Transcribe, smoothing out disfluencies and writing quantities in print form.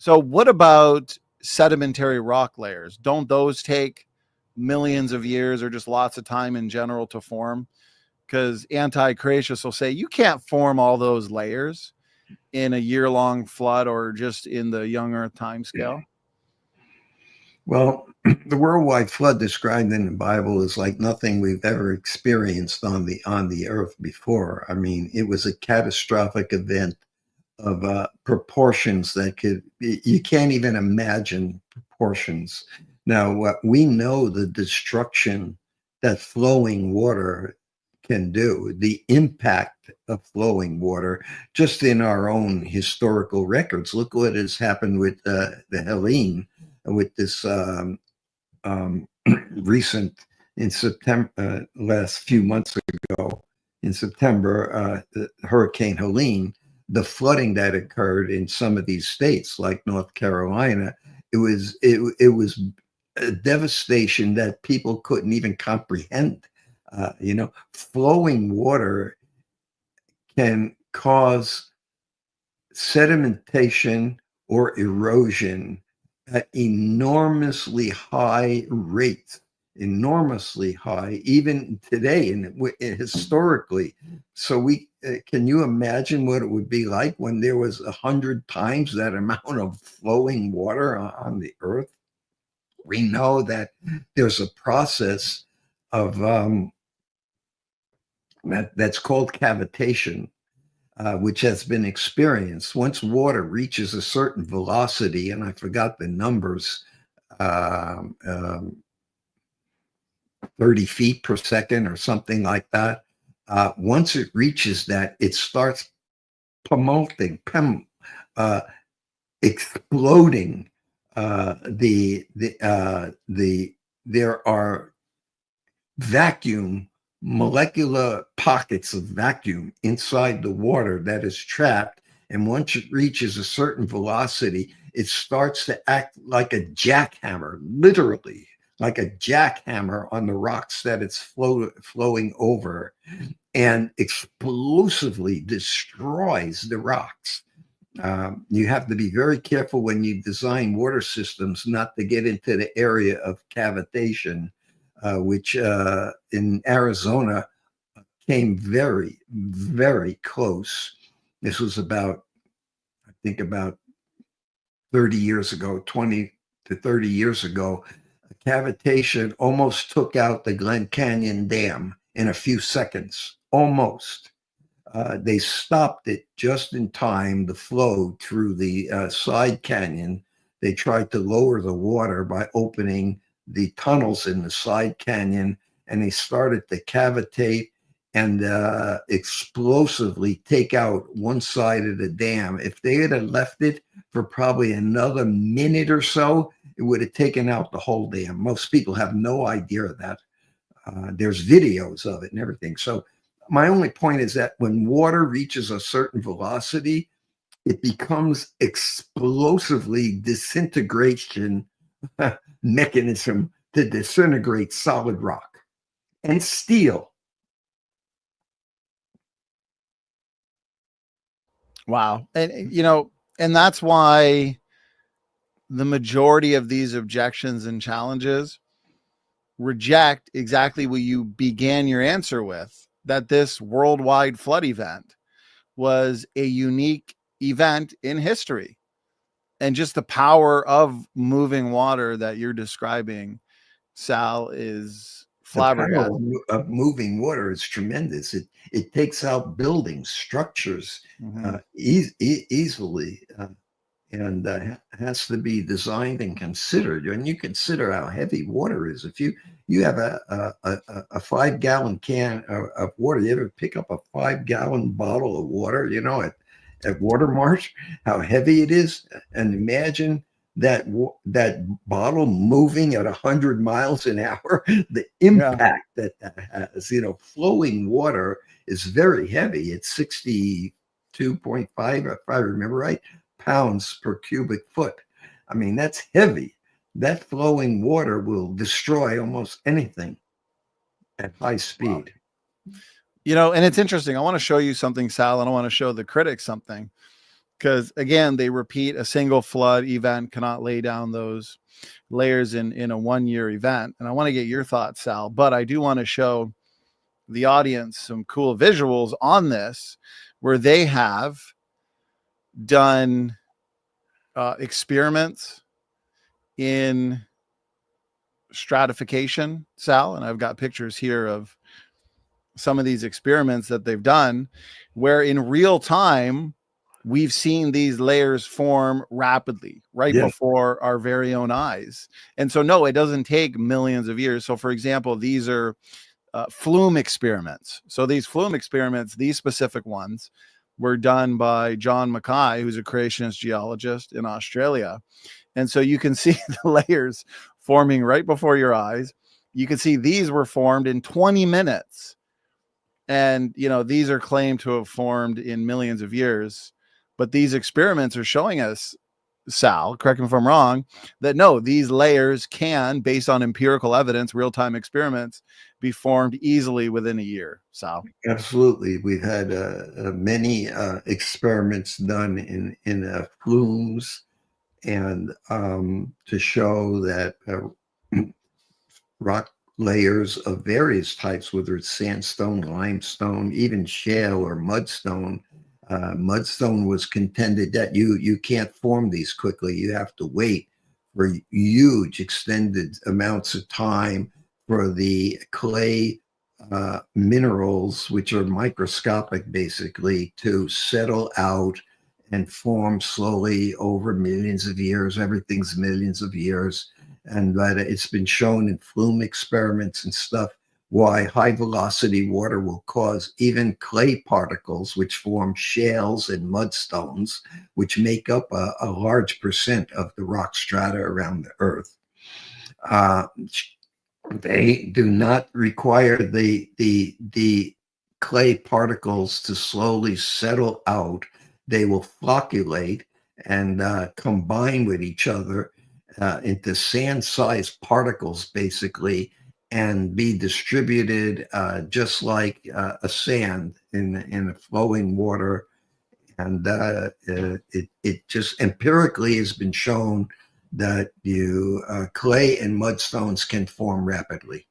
So what about sedimentary rock layers? Don't those take millions of years or just lots of time in general to form? Because anti-creationists will say you can't form all those layers in a year-long flood or just in the young Earth time scale. Well, the worldwide flood described in the Bible is like nothing we've ever experienced on the earth before. I mean, it was a catastrophic event of proportions that you can't even imagine proportions. Now, we know the destruction that flowing water can do, the impact of flowing water, just in our own historical records. Look what has happened with the Helene, with this recent, in September, last few months ago, in September, Hurricane Helene, the flooding that occurred in some of these states, like North Carolina, it was a devastation that people couldn't even comprehend. Flowing water can cause sedimentation or erosion at enormously high rates, enormously high, even today and historically. So can you imagine what it would be like when there was 100 times that amount of flowing water on the earth? We know that there's a process of that's called cavitation, which has been experienced. Once water reaches a certain velocity, and I forgot the numbers, 30 feet per second or something like that. Once it reaches that, it starts pummeling, exploding. There are molecular pockets of vacuum inside the water that is trapped. And once it reaches a certain velocity, it starts to act like a jackhammer, literally like a jackhammer on the rocks that it's flowing over, and explosively destroys the rocks. You have to be very careful when you design water systems not to get into the area of cavitation, which in Arizona came very, very close. This was about 30 years ago, 20 to 30 years ago. Cavitation almost took out the Glen Canyon Dam in a few seconds, almost. They stopped it just in time, the flow through the side canyon. They tried to lower the water by opening the tunnels in the side canyon, and they started to cavitate and explosively take out one side of the dam. If they had left it for probably another minute or so, it would have taken out the whole dam. Most people have no idea of that. There's videos of it and everything. So my only point is that when water reaches a certain velocity, it becomes explosively disintegration mechanism to disintegrate solid rock and steel. Wow. And that's why the majority of these objections and challenges reject exactly what you began your answer with, that this worldwide flood event was a unique event in history. And just the power of moving water that you're describing, Sal, is flabbergasted. The power of moving water is tremendous. It takes out buildings, structures easily, and has to be designed and considered. And you consider how heavy water is. If you have a 5-gallon can of water, you ever pick up a 5-gallon bottle of water, at Watermarsh, how heavy it is, and imagine that bottle moving at 100 miles an hour, the impact that has. Flowing water is very heavy. It's 62.5, if I remember right, pounds per cubic foot. I mean, that's heavy. That flowing water will destroy almost anything at high speed. Wow. And it's interesting. I want to show you something, Sal, and I want to show the critics something. because again, they repeat a single flood event cannot lay down those layers in a 1-year event. And I want to get your thoughts, Sal, but I do want to show the audience some cool visuals on this where they have done experiments in stratification, Sal, and I've got pictures here of some of these experiments that they've done where in real time we've seen these layers form rapidly right before our very own eyes. And so no, it doesn't take millions of years. So for example, these are flume experiments. So these flume experiments, these specific ones, were done by John Mackay, who's a creationist geologist in Australia. And so you can see the layers forming right before your eyes. You can see these were formed in 20 minutes. And, you know, these are claimed to have formed in millions of years. But these experiments are showing us, Sal, correct me if I'm wrong, that no, these layers can, based on empirical evidence, real-time experiments, be formed easily within a year. Sal? Absolutely. We've had many experiments done in flumes and to show that rock layers of various types, whether it's sandstone, limestone, even shale or mudstone. Mudstone was contended that you can't form these quickly. You have to wait for huge extended amounts of time for the clay minerals, which are microscopic basically, to settle out and form slowly over millions of years. Everything's millions of years. And that it's been shown in flume experiments and stuff why high velocity water will cause even clay particles, which form shales and mudstones, which make up a large percent of the rock strata around the Earth. They do not require the clay particles to slowly settle out. They will flocculate and combine with each other into sand-sized particles, basically, and be distributed just like a sand in a flowing water. And it just empirically has been shown that clay and mudstones can form rapidly.